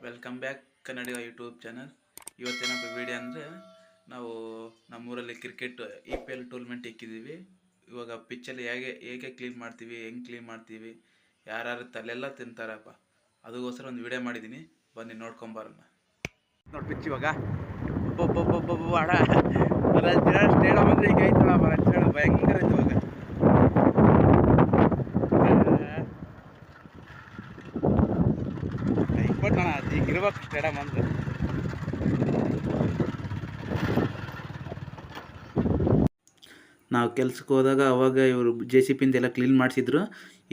Welcome back ಕನ್ನಡಿಗ YouTube channel. ಇವತ್ತಿನ video ಅಂದರೆ ನಾವು ನಮ್ಮೂರಲ್ಲಿ ಕ್ರಿಕೆಟ್ EPL ಟೂರ್ನಮೆಂಟ್ ಇಕ್ಕಿದ್ದೀವಿ. ಇವಾಗ ಪಿಚ್ಚಲ್ಲಿ ಹೇಗೆ ಕ್ಲೀನ್ ಮಾಡ್ತೀವಿ, ಹೆಂಗೆ ಕ್ಲೀನ್ ಮಾಡ್ತೀವಿ, ಯಾರ್ಯಾರು ತಲೆಲ್ಲ ತಿಂತಾರಪ್ಪ, ಅದಕ್ಕೋಸ್ಕರ ಒಂದು ವಿಡಿಯೋ ಮಾಡಿದ್ದೀನಿ, ಬನ್ನಿ ನೋಡ್ಕೊಂಬರೋಣ. ನೋಡಿ ಪಿಚ್ ಇವಾಗ ಸ್ಟೇಡಿಯಂ ಅಂದರೆ ಈಗ ಐತಲ್ಲ ಭಯಂಕರ ಇತ್ತು ಇವಾಗ. ಇಪ್ಪತ್ತಣ ಈಗ ಇರ್ಬೇಕು ಸ್ಟೇಡಿಯಂ ಅಂದ್ರೆ. ನಾವು ಕೆಲ್ಸಕ್ಕೆ ಹೋದಾಗ ಅವಾಗ ಇವರು JCB ಎಲ್ಲ ಕ್ಲೀನ್ ಮಾಡಿಸಿದ್ರು.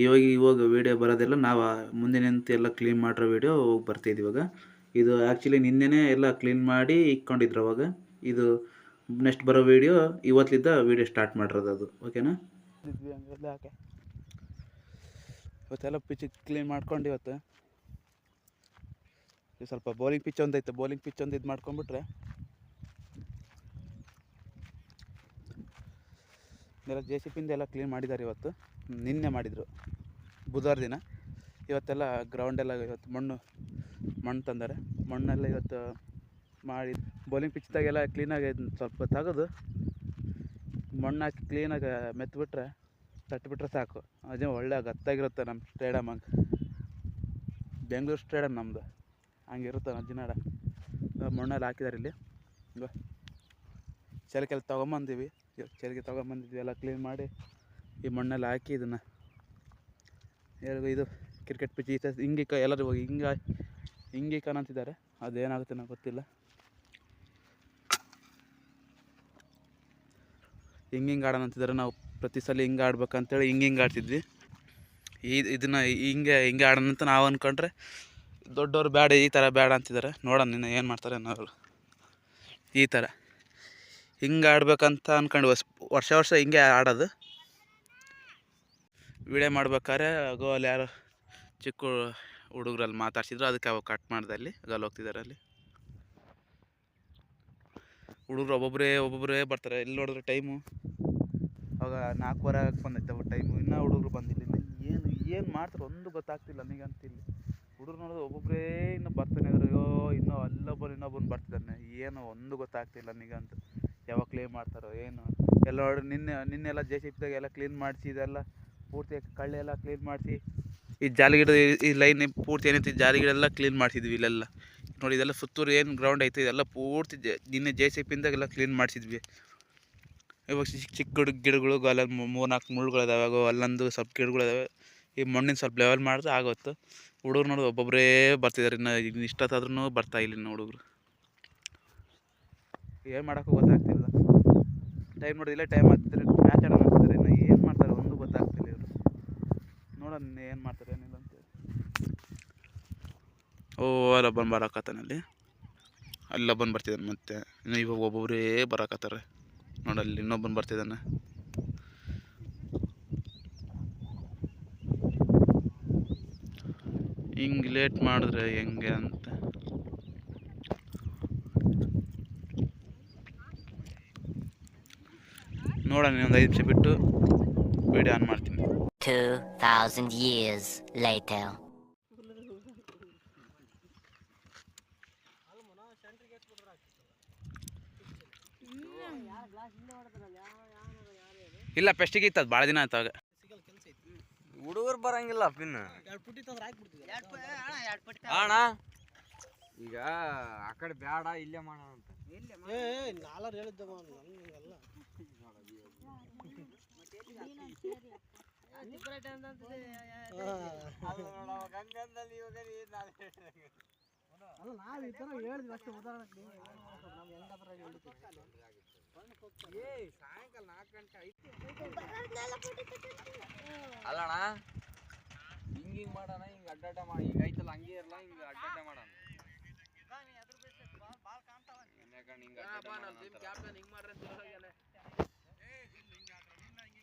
ಇವಾಗ ವೀಡಿಯೋ ಬರೋದೆಲ್ಲ ನಾವು ಮುಂದಿನಂತೆ ಎಲ್ಲ ಕ್ಲೀನ್ ಮಾಡಿರೋ ವೀಡಿಯೋ ಬರ್ತಾಯಿದೆ ಇವಾಗ. ಇದು ಆ್ಯಕ್ಚುಲಿ ನಿನ್ನೆನೇ ಎಲ್ಲ ಕ್ಲೀನ್ ಮಾಡಿ ಇಟ್ಕೊಂಡಿದ್ರು ಅವಾಗ. ಇದು ನೆಕ್ಸ್ಟ್ ಬರೋ ವೀಡಿಯೋ ಇವತ್ತಿದ್ದ ವೀಡಿಯೋ ಸ್ಟಾರ್ಟ್ ಮಾಡಿರೋದು ಅದು. ಓಕೆನಾ? ಇವತ್ತೆಲ್ಲ ಪಿಚ್ ಕ್ಲೀನ್ ಮಾಡ್ಕೊಂಡು ಇವತ್ತು ಸ್ವಲ್ಪ ಬೌಲಿಂಗ್ ಪಿಚ್ ಒಂದೈತೆ, ಬೌಲಿಂಗ್ ಪಿಚ್ ಒಂದು ಇದು ಮಾಡ್ಕೊಂಡ್ಬಿಟ್ರೆ ಎಲ್ಲ JCB ಎಲ್ಲ ಕ್ಲೀನ್ ಮಾಡಿದ್ದಾರೆ ಇವತ್ತು. ನಿನ್ನೆ ಮಾಡಿದರು ಬುಧವಾರ ದಿನ. ಇವತ್ತೆಲ್ಲ ಗ್ರೌಂಡೆಲ್ಲ ಇವತ್ತು ಮಣ್ಣು ತಂದಾರೆ. ಮಣ್ಣೆಲ್ಲ ಇವತ್ತು ಮಾಡಿ ಬೌಲಿಂಗ್ ಪಿಚ್ದಾಗೆಲ್ಲ ಕ್ಲೀನಾಗಿ ಸ್ವಲ್ಪ ತೆಗೆದು ಮಣ್ಣು ಹಾಕಿ ಕ್ಲೀನಾಗಿ ಮೆತ್ಬಿಟ್ರೆ ತಟ್ಟಿಬಿಟ್ರೆ ಸಾಕು. ಅದೇ ಒಳ್ಳೆ ಗತ್ತಾಗಿರುತ್ತೆ ನಮ್ಮ ಸ್ಟೇಡಿಯಮ್. ಹಂಗೆ ಬೆಂಗಳೂರು ಸ್ಟೇಡಿಯಮ್ ನಮ್ಮದು ಹಂಗಿರುತ್ತೆ. ನಜ್ಜಿನಾಡ ಮಣ್ಣೆಲ್ಲ ಹಾಕಿದ್ದಾರೆ ಇಲ್ಲಿ. ಚಲಿಕೆಲ್ಲ ತೊಗೊಂಬಂದಿವಿ. ಚಲಿಗೆ ತೊಗೊಂಬಂದಿದ್ವಿ, ಎಲ್ಲ ಕ್ಲೀನ್ ಮಾಡಿ ಈ ಮಣ್ಣೆಲ್ಲ ಹಾಕಿ ಇದನ್ನು ಇದು ಕ್ರಿಕೆಟ್ ಪಿಚ್ ಈ ಹಿಂಗೆ ಎಲ್ಲರೂ ಹೋಗಿ ಹಿಂಗೆ ಕಾಣಂತಿದ್ದಾರೆ. ಅದೇನಾಗುತ್ತೆ ನನಗೆ ಗೊತ್ತಿಲ್ಲ. ಹಿಂಗೆ ಆಡೋಣ ಅಂತಿದ್ದಾರೆ. ನಾವು ಪ್ರತಿ ಸಲ ಹಿಂಗೆ ಆಡ್ಬೇಕಂತೇಳಿ ಹಿಂಗೆ ಆಡ್ತಿದ್ವಿ. ಇದನ್ನು ಹಿಂಗೆ ಆಡೋಣ ಅಂತ ನಾವು ಅಂದ್ಕೊಂಡ್ರೆ ದೊಡ್ಡವರು ಬೇಡ, ಈ ಥರ ಬೇಡ ಅಂತಿದ್ದಾರೆ. ನೋಡೋಣ ಇನ್ನು ಏನು ಮಾಡ್ತಾರೆ ನಾವು. ಈ ಥರ ಹಿಂಗೆ ಆಡ್ಬೇಕಂತ ಅಂದ್ಕೊಂಡು ವರ್ಷ ಹಿಂಗೆ ಆಡೋದು. ವಿಡಿಯೋ ಮಾಡ್ಬೇಕಾದ್ರೆ ಅಲ್ಲಿ ಯಾರು ಚಿಕ್ಕ ಹುಡುಗರಲ್ಲಿ ಮಾತಾಡ್ಸಿದ್ರು, ಅದಕ್ಕೆ ಅವಾಗ ಕಟ್ ಮಾಡಿದೆ. ಅಲ್ಲಿ ಅಲ್ಲಿ ಹೋಗ್ತಿದ್ದಾರೆ. ಅಲ್ಲಿ ಹುಡುಗರು ಒಬ್ಬೊಬ್ಬರೇ ಬರ್ತಾರೆ. ಇಲ್ಲಿ ನೋಡಿದ್ರೆ ಟೈಮು ಅವಾಗ 4:15 ಬಂದೈತೆ ಟೈಮು. ಇನ್ನೂ ಹುಡುಗರು ಬಂದಿಲ್ಲ. ಏನು ಮಾಡ್ತಾರೆ ಒಂದು ಗೊತ್ತಾಗ್ತಿಲ್ಲ ನನಗಂತ. ಇಲ್ಲಿ ಹುಡುಗರು ನೋಡಿದ್ರೆ ಒಬ್ಬೊಬ್ಬರೇ ಇನ್ನೂ ಬರ್ತಾನೆ ಇದ್ದಾರೆ. ಅಯ್ಯೋ ಇನ್ನೂ ಇನ್ನೊಬ್ಬನು ಬರ್ತಿದ್ದಾನೆ. ಏನು ಒಂದು ಗೊತ್ತಾಗ್ತಿಲ್ಲ ನನಗಂತ. ಯಾವಾಗ ಕ್ಲೀನ್ ಮಾಡ್ತಾರೋ ಏನು ಎಲ್ಲ. ನಿನ್ನೆಲ್ಲ JCB ಎಲ್ಲ ಕ್ಲೀನ್ ಮಾಡಿಸಿ ಇದೆಲ್ಲ ಪೂರ್ತಿ ಕಳ್ಳೆಲ್ಲ ಕ್ಲೀನ್ ಮಾಡಿಸಿ ಈ ಜಾಲಿಗಿಡ ಈ ಲೈನ್ ಪೂರ್ತಿ ಏನೈತಿ ಜಾಲಿಗಿಡೆಲ್ಲ ಕ್ಲೀನ್ ಮಾಡಿಸಿದ್ವಿ ಇಲ್ಲೆಲ್ಲ. ನೋಡಿ ಇದೆಲ್ಲ ಸುತ್ತೂರು ಏನು ಗ್ರೌಂಡ್ ಐತೆ ಇದೆಲ್ಲ ಪೂರ್ತಿ ನಿನ್ನೆ JCB ಎಲ್ಲ ಕ್ಲೀನ್ ಮಾಡಿಸಿದ್ವಿ. ಇವಾಗ ಚಿಕ್ಕ ಗಿಡಗಳು ಅಲ್ಲೊಂದು 3-4 ಮುಳ್ಳುಗಳಿದಾವೆ. ಅಲ್ಲೊಂದು ಸ್ವಲ್ಪ ಗಿಡಗಳಿದಾವೆ. ಈ ಮಣ್ಣಿನ ಸ್ವಲ್ಪ ಲೆವೆಲ್ ಮಾಡಿದ್ರೆ ಆಗುತ್ತೆ. ಹುಡುಗರು ನೋಡೋದು ಒಬ್ಬೊಬ್ಬರೇ ಬರ್ತಿದ್ದಾರೆ. ಇನ್ನು ಇಷ್ಟೊತ್ತಾದ್ರೂ ಬರ್ತಾ ಇಲ್ಲ ಇನ್ನು ಹುಡುಗರು. ಏನು ಮಾಡೋಕ್ಕೂ ಗೊತ್ತಾಗ್ತಿಲ್ಲ. ಟೈಮ್ ನೋಡಿದಿಲ್ಲ, ಟೈಮ್ ಆಗ್ತಿದ್ರೆ ಮ್ಯಾಚ್ ಆಡೋಣ ಅಂತಿದ್ದಾರೆ. ಇನ್ನು ಏನು ಮಾಡ್ತಾರೆ ಒಂದು ಗೊತ್ತಾಗ್ತಿಲ್ಲ ಇವರು. ನೋಡೋಣ ಏನು ಮಾಡ್ತಾರೆ ಏನಿಲ್ಲ ಅಂತೇಳಿ. ಅಲ್ಲ ಬಂದು ಬರೋಕತ್ತಾನಲ್ಲಿ, ಅಲ್ಲ ಬಂದು ಬರ್ತಿದ್ದಾನೆ. ಮತ್ತೆ ಇನ್ನು ಇವಾಗ ಒಬ್ಬೊಬ್ಬರೇ ಬರೋಕತ್ತಾರೆ. ನೋಡಲ್ಲಿ ಇನ್ನೊಬ್ಬನು ಬರ್ತಿದ್ದಾನೆ. ಹಿಂಗೆ ಲೇಟ್ ಮಾಡಿದ್ರೆ ಹೆಂಗೆ ಅಂತ ನೋಡೋಣ. ಇನ್ನೊಂದು 5 ನಿಮಿಷ ಬಿಟ್ಟು ವಿಡಿಯೋ ಆನ್ ಮಾಡ್ತೀನಿ. 2000 years later. ಇಲ್ಲ ಪೆಸ್ಟಿಗೆ ಇತ್ತು, ಭಾಳ ದಿನ ಆಯ್ತು. ಆಗ ಹುಡುಗರು ಬರಂಗಿಲ್ಲ ಪಿನ್ ಅಣ್ಣ. ಈಗ ಆ ಕಡೆ ಬೇಡ, ಇಲ್ಲೇ ಮಾಡೋಣ ಅಂತ. ಸಾಯಂಕಾಲ 4 ಗಂಟೆ ಐತಿ ಅಲ್ಲಣ್ಣ. ಹಿಂಗೆ ಮಾಡೋಣ, ಹಿಂಗೆ ಅಡ್ಡಾಟ ಮಾಡಿ. ಈಗ ಐತಲ್ಲ ಹಂಗೆ ಇರಲ್ಲ, ಹಿಂಗೆ ಅಡ್ಡಾಟ ಮಾಡೋಣ.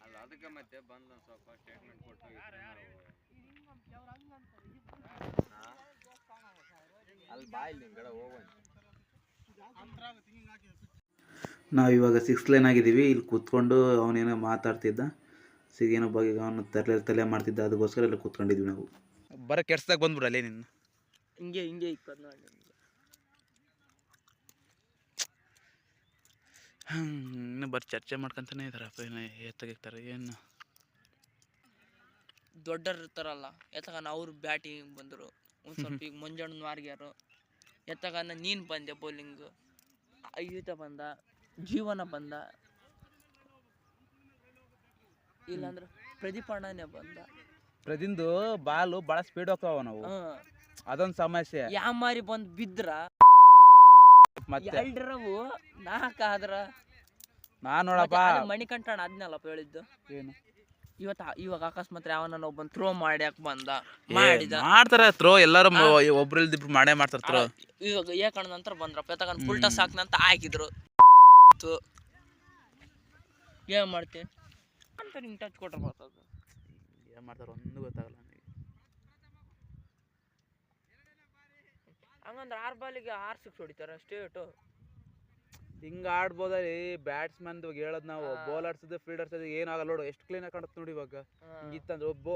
ಅಲ್ಲ ಅದಕ್ಕೆ ಮತ್ತೆ ಬಂದು ಸ್ವಲ್ಪ ಸ್ಟೇಟ್ಮೆಂಟ್ ಕೊಟ್ಟು ಅಲ್ಲಿ ಬಾಯಿಲ್ ನಿಂಗಡೆ ಹೋಗೋಣ. ನಾವಿವಾಗ 6th ಲೈನ್ ಆಗಿದ್ದೀವಿ. ಇಲ್ಲಿ ಕೂತ್ಕೊಂಡು ಅವನೇನೋ ಮಾತಾಡ್ತಿದ್ದ. ಏನೋ ಬಗ್ಗೆ ಅವನು ತಲೆ ಮಾಡ್ತಿದ್ದ. ಅದಕ್ಕೋಸ್ಕರ ಎಲ್ಲ ಕೂತ್ಕೊಂಡಿದ್ವಿ ನಾವು. ಬರೋ ಕೆಡ್ಸ್ದಾಗ ಬಂದ್ಬಿಡಲ್ಲೇ ನಿನ್ನ. ಹಿಂಗೆ ಹಿಂಗೆ ಇಕ್ಕದ್ ನೋಡಿ. ಇನ್ನು ಬರೀ ಚರ್ಚೆ ಮಾಡ್ಕೊಂತಾನೆ ಇದಾರಪ್ಪ, ಏನು ಎತ್ತಾಗಿರ್ತಾರೆ ಏನು. ದೊಡ್ಡರು ಇರ್ತಾರಲ್ಲ ಎತ್ತಗನ ಅವ್ರು ಬ್ಯಾಟಿಂಗ್ ಬಂದರು. ಒಂದು ಸ್ವಲ್ಪ ಈಗ ಮಂಜಣ್ಣನ ವಾರ್ಗ್ಯಾರು ಎತ್ತಗನ ನೀನು ಬಂದೆ ಬೌಲಿಂಗು, ಈತ ಬಂದ, ಜೀವನ ಬಂದ, ಇಲ್ಲಾಂದ್ರೆ ಪ್ರದೀಪ್ ಅಣ್ಣನೇ ಬಂದ. ಪ್ರದಿಂದು ಬಾಲು ಭಾಳ ಸ್ಪೀಡ್ ಹೋಗ್ತಾವ ನಾವು, ಅದೊಂದು ಸಮಸ್ಯೆ. ಯಾವ ಮಾರಿ ಬಂದು ಬಿದ್ರ ಮತ್ತೆ ಎರಡರವು 4 ಆದ್ರ ನಾನು ನೋಡಪ್ಪ ಮಣಿಕಂಠಣ್ಣ ಅದನ್ನಲ್ಲಪ್ಪ ಹೇಳಿದ್ದು. ಏನು ಇವಾಗ ಅಕಸ್ಮಾತ್ ಯಾವನ ಒಬ್ಬನ್ ಥ್ರೋ ಮಾಡ್ಯಾಕ ಬಂದ ಮಾಡಿದ ಮಾಡ್ತಾರ ಥ್ರೋ, ಎಲ್ಲರೂ ಒಬ್ರು ಇಲ್ದಿಬ್ರು ಮಾಡೇ ಮಾಡ್ತಾರ ಥ್ರೋ. ಇವಾಗ ಏಕಣ್ಣ ನಂತರ ಬಂದ್ರಪ್ಪ ಎತ್ತಗನ್ ಫುಲ್ ಟಸ್ ಹಾಕ್ನಂತ ಹಾಕಿದ್ರು. ಏನ್ ಮಾಡ್ತೀನಿ ಅಂತ ನಿಂಗೆ ಟಚ್ ಕೊಟ್ರೆ ಬರ್ತದ. ಏನು ಮಾಡ್ತಾರ ಒಂದು ಗೊತ್ತಾಗಲ್ಲ ನನಗೆ. ಹಂಗಂದ್ರೆ 6 ಬಾಲಿಗೆ 6 ಸಿಕ್ಸ್ ಹೊಡಿತಾರ ಸ್ಟೇಟು. ಹಿಂಗೆ ಆಡ್ಬೋದಲ್ಲಿ ಬ್ಯಾಟ್ಸ್ಮನ್ ಹೇಳೋದು ನಾವು, ಬೌಲರ್ಸ್ ಫೀಲ್ಡರ್ಸ್ ಏನಾಗಲ್ಲ ನೋಡು, ಎಷ್ಟು ಕ್ಲೀನ್ ಆಗಿ ಕಾಣುತ್ತೆ ನೋಡಿ. ಇವಾಗ ಹಿಂಗಿತ್ತಂದ್ರೆ ಒಬ್ಬ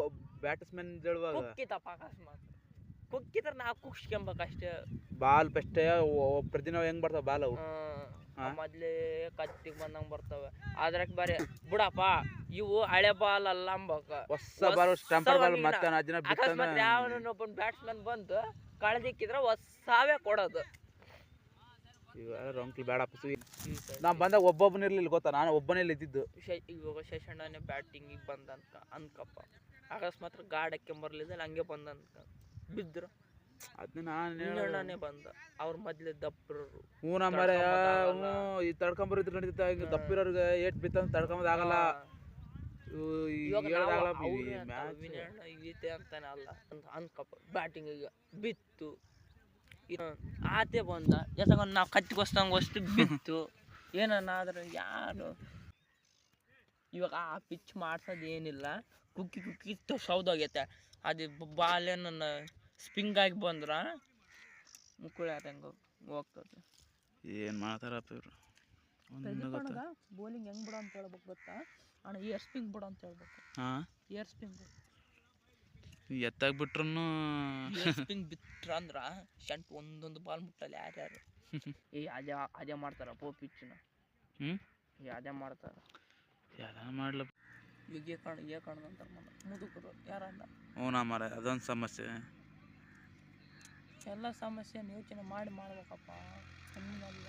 ಬ್ಯಾಟ್ಸ್ಮನ್ ಹೇಳುವಾಗ ಕುಕ್ಕಿತಪ್ಪ ಅಕಸ್ಮಾತ್ ಕುಕ್ಕಿದ್ರೆ ನಾವು ಕುಕ್ಸ್ಕೊಂಬೇಕಷ್ಟೇ. ಬಾಲ್ ಬೆಸ್ಟೇ ಪ್ರತಿದಿನ ಹೆಂಗ್ ಬರ್ತಾವ ಬಾಲ್ ಅವು ಮೊದ್ಲೇ ಕತ್ತಿಗೆ ಬಂದಂಗೆ ಬರ್ತವೆ. ಅದ್ರಕ್ಕೆ ಬರೀ ಬಿಡಪ್ಪ ಇವು ಹಳೆ ಬಾಲ್ ಅಲ್ಲ ಅಂಬಕ, ಹೊಸ ಬಾಲ್ ಸ್ಟಂಪರ್ ಬಾಲ್. ಮತ್ತೆ ಅಕಸ್ಮಾತ್ ಯಾವನೊಬ್ಬ ಬ್ಯಾಟ್ಸ್ಮನ್ ಬಂದು ಕಳೆದಿಕ್ಕಿದ್ರೆ ಹೊಸಾವೇ ಕೊಡೋದು. ಇವಾಗ ರಂಕ್ಲಿ ಬೇಡಪ್ಪ. ನಾ ಬಂದಾಗ ಒಬ್ಬೊಬ್ಬನ ಇರ್ಲಿಲ್ಲ ಗೊತ್ತಾ, ನಾನು ಒಬ್ಬನೇ ಇದ್ದಿದ್ದು. ಇವಾಗ ಶೇಷಣ್ಣನೇ ಬ್ಯಾಟಿಂಗಿಗೆ ಬಂದಂತ ಅನ್ಕಪ್ಪ, ಅಕಸ್ಮಾತ್ ಗಾಡ್ ಹಾಕ್ಕೊಂಬರ್ಲಿಲ್ಲ ಹಂಗೆ ಬಂದಂತ ಬಿದ್ರು ಅದನ್ನ ಅಣ್ಣನೇ ಬಂದ. ಅವ್ರ ಮೊದ್ಲೇ ದಪ್ಪರು ಹ್ಞೂ ನಮ್ಮರೆ ಈ ತಡ್ಕೊಂಬರಿದ್ರು ನಡೀತ. ಹಿಂಗೆ ದಪ್ಪಿರೋರ್ಗೆ ಏಟ್ ಬಿತ್ತಂತ ತಡ್ಕೊಂಬೋದಾಗಲ್ಲ. ಈತೆ ಅಂತಾನೆ ಅಲ್ಲ ಅನ್ಕಪ್ಪ, ಬ್ಯಾಟಿಂಗಿಗೆ ಬಿತ್ತು ಆತೆ ಬಂದ ಎತ್ತಗೊಂಡು ನಾವು ಕತ್ತಿಗೊಸ್ತಂಗೆ ವಸ್ತು ಬಿತ್ತು ಏನನ್ನಾದ್ರೆ ಯಾರು. ಇವಾಗ ಆ ಪಿಚ್ ಮಾಡ್ಸೋದು ಏನಿಲ್ಲ, ಕುಕ್ಕಿ ಕುಕ್ಕಿ ಸೌದೋಗೈತೆ. ಅದು ಬಾಲೇನ ಸ್ಪಿಂಗ್ ಆಗಿ ಬಂದ್ರೆ ಮುಕ್ಕುಳಿ ಆದಂಗೆ ಹೋಗ್ತದೆ. ಏನು ಮಾಡ್ತಾರಪ್ಪ ಇವರು. ಬೌಲಿಂಗ್ ಹೆಂಗೆ ಬಿಡೋ ಅಂತ ಹೇಳ್ಬೇಕು ಗೊತ್ತಾ ಅಣ್ಣ, ಏರ್ ಸ್ಪಿಂಗ್ ಬಿಡೋ ಅಂತ ಹೇಳ್ಬೇಕು. ಹಾಂ, ಏರ್ ಸ್ಪಿಂಗ್ ಎತ್ತಾಗ ಬಿಟ್ರು ಸ್ಪಿಂಗ್ ಬಿಟ್ರ ಅಂದ್ರೆ ಶಂಟ್ ಒಂದೊಂದು ಬಾಲ್ ಮುಟ್ಟಲ್ಲ ಯಾರ್ಯಾರು. ಈ ಅದೇ ಮಾಡ್ತಾರ ಪೋ ಪಿಚ್ನ. ಅದೇ ಮಾಡ್ತಾರ, ಮಾಡ್ಲ ಈಗ ಏಕಣ್ಣ ಅಂತಾರ ಮುದುಕರು ಯಾರನ್ನ. ಹ್ಞೂ ಮಾರ, ಅದೊಂದು ಸಮಸ್ಯೆ. ಎಲ್ಲ ಸಮಸ್ಯೆ ಯೋಚನೆ ಮಾಡಿ ಮಾಡ್ಬೇಕಪ್ಪ, ಸುಮ್ಮನಲ್ಲ.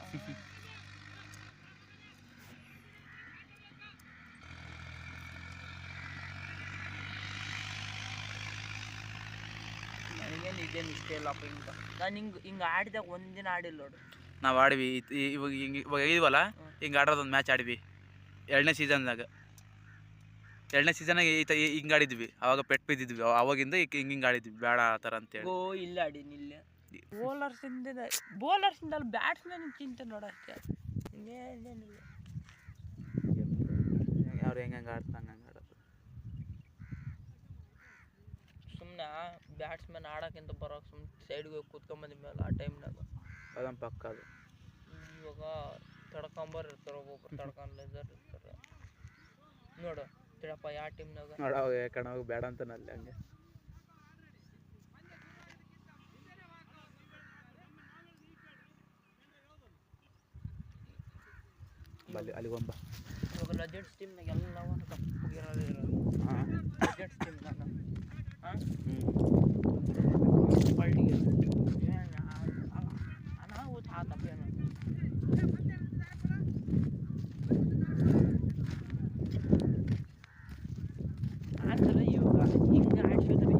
ನನಗೇನು ಇದೇನು ಇಷ್ಟ ಇಲ್ಲಪ್ಪ. ನಾನು ಹಿಂಗೆ ಆಡಿದಾಗ ಒಂದಿನ ಆಡಿಲ್ಲ ನೋಡು. ನಾವು ಆಡಿವಿ ಇವಾಗ ಇವಾಗ ಇದೀವಲ್ಲ, ಹಿಂಗೆ ಆಡೋದೊಂದು ಮ್ಯಾಚ್ ಆಡಿವಿ 2ನೇ ಸೀಸನ್ದಾಗ. 2ನೇ ಸೀಸನಾಗ ಹಿಂಗೆ ಆಡಿದ್ವಿ, ಅವಾಗ ಪೆಟ್ಟು ಬಿದ್ದಿದ್ವಿ. ಅವಾಗಿಂದ ಹಿಂಗೆ ಆಡಿದ್ವಿ ಬೇಡ ಆ ಥರ ಅಂತೇಳಿ. ಇಲ್ಲ ಆಡೀನಿ ಇಲ್ಲ. ಬೌಲರ್ಸಿಂದ ಅಲ್ಲಿ ಬ್ಯಾಟ್ಸ್ಮನ್ ಚಿಂತೆ ನೋಡೋಕ್ಕೆ ಇನ್ನೇನಿಲ್ಲ. ಅವ್ರು ಹೆಂಗೆ ಆಡ್ತಾರೆ ಹಂಗೆ ಆಡೋದು. ಸುಮ್ಮನೆ ಬ್ಯಾಟ್ಸ್ಮನ್ ಆಡೋಕ್ಕಿಂತ ಬರೋಕೆ ಸುಮ್ಮನೆ ಸೈಡ್ಗೆ ಹೋಗಿ ಕೂತ್ಕೊಂಬಂದ ಮೇಲೆ ಆ ಟೈಮ್ನಾಗ ಅದೊಂದು ಪಕ್ಕ ಅದು. ಇವಾಗ ತಡ್ಕೊಂಬರ್ ಇರ್ತಾರೆ, ಒಬ್ಬೊಬ್ರು ತಡ್ಕೊಂಡ್ಲಿದ್ದಾರೆ ಇರ್ತಾರೆ ನೋಡು. ತಿಳಪ್ಪ ಯಾವ ಟೀಮ್ನಾಗ ನೋಡೋವಾಗ ಕಣವಾಗ ಬೇಡ ಅಂತಾನಲ್ಲಿ ಹಂಗೆ. ಅಲ್ಲಿಗೊಂಬ ಇವಾಗ ಲೆಜೆಂಡ್ಸ್ ಟೀಮ್ನಾಗ ಎಲ್ಲವೂ ಕಪ್ಪಗಿರೋದು ಇರೋದು. ಲೆಜೆಂಡ್ಸ್ ಟೀಮ್ನಾಗ ಬಳ್ಳಿಗೆ ಅನಾಹುತ ಆತಪ್ಪ ಏನು. ಆಡ್ತಾರೆ ಇವಾಗ ಹಿಂಗೆ ಆಡ್ಸಿದ್ರೆ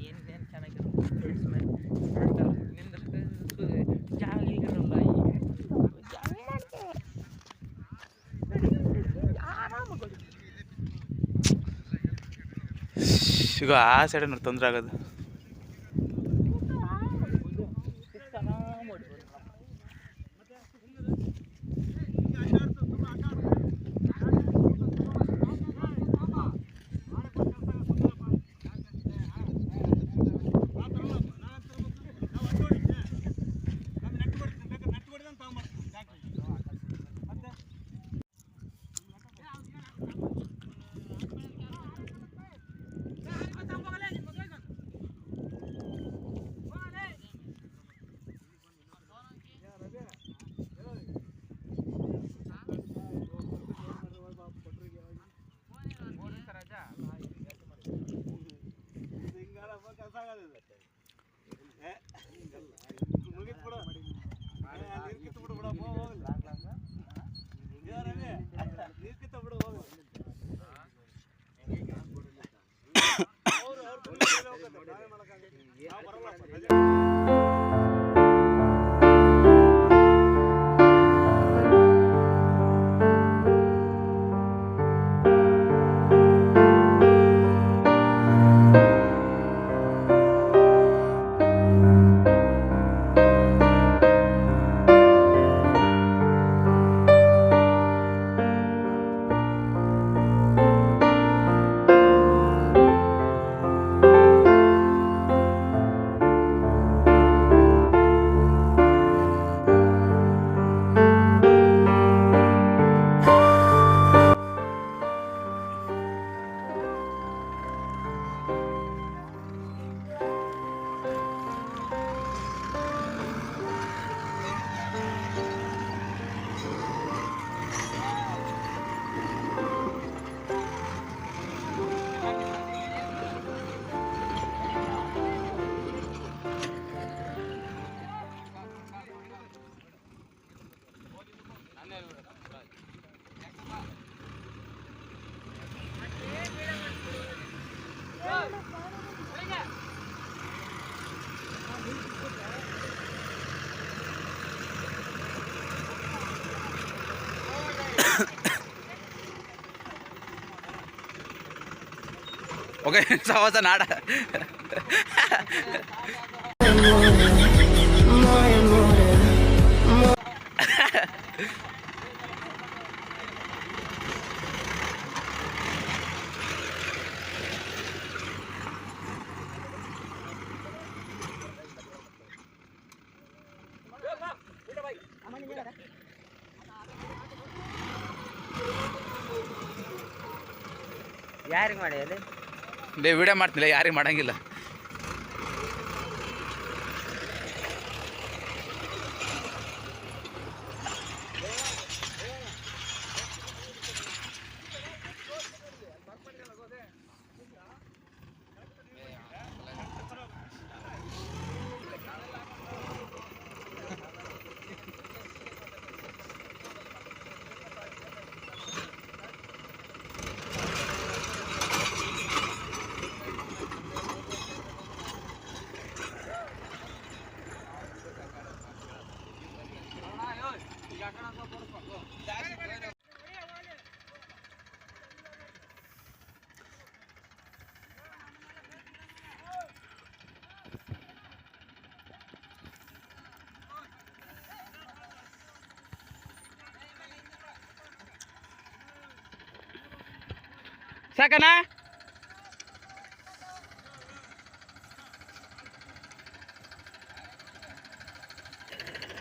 ಏನೇನು ಚೆನ್ನಾಗಿರುತ್ತೆ. ಬ್ಯಾಟ್ಸ್ಮನ್ ನಿಂದ್ರೆ ಜಾಗ ಇರಲ್ಲ, ಈಗ ಆ ಸೈಡ್ ನೋಡಿ ತೊಂದರೆ ಆಗೋದು. ಓಕೆ ಸಹವಾಸ ನಾಡ ಯಾರಿಗೆ ಮಾಡಿ ಅಲ್ಲಿ ವಿಡಿಯೋ ಮಾಡ್ತಿಲ್ಲ, ಯಾರಿಗೆ ಮಾಡಂಗಿಲ್ಲ. ಸಾಕನಾ?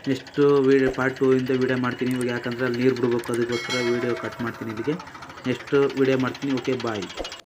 ನೆಕ್ಸ್ಟು ವೀಡಿಯೋ ಪಾರ್ಟ್ 2 ಇಂದ ವೀಡಿಯೋ ಮಾಡ್ತೀನಿ ಇವಾಗ, ಯಾಕಂದರೆ ಅಲ್ಲಿ ನೀರು ಬಿಡಬೇಕು, ಅದಕ್ಕೋಸ್ಕರ ವೀಡಿಯೋ ಕಟ್ ಮಾಡ್ತೀನಿ ಇಲ್ಲಿಗೆ. ನೆಕ್ಸ್ಟ್ ವೀಡಿಯೋ ಮಾಡ್ತೀನಿ. ಓಕೆ ಬಾಯ್.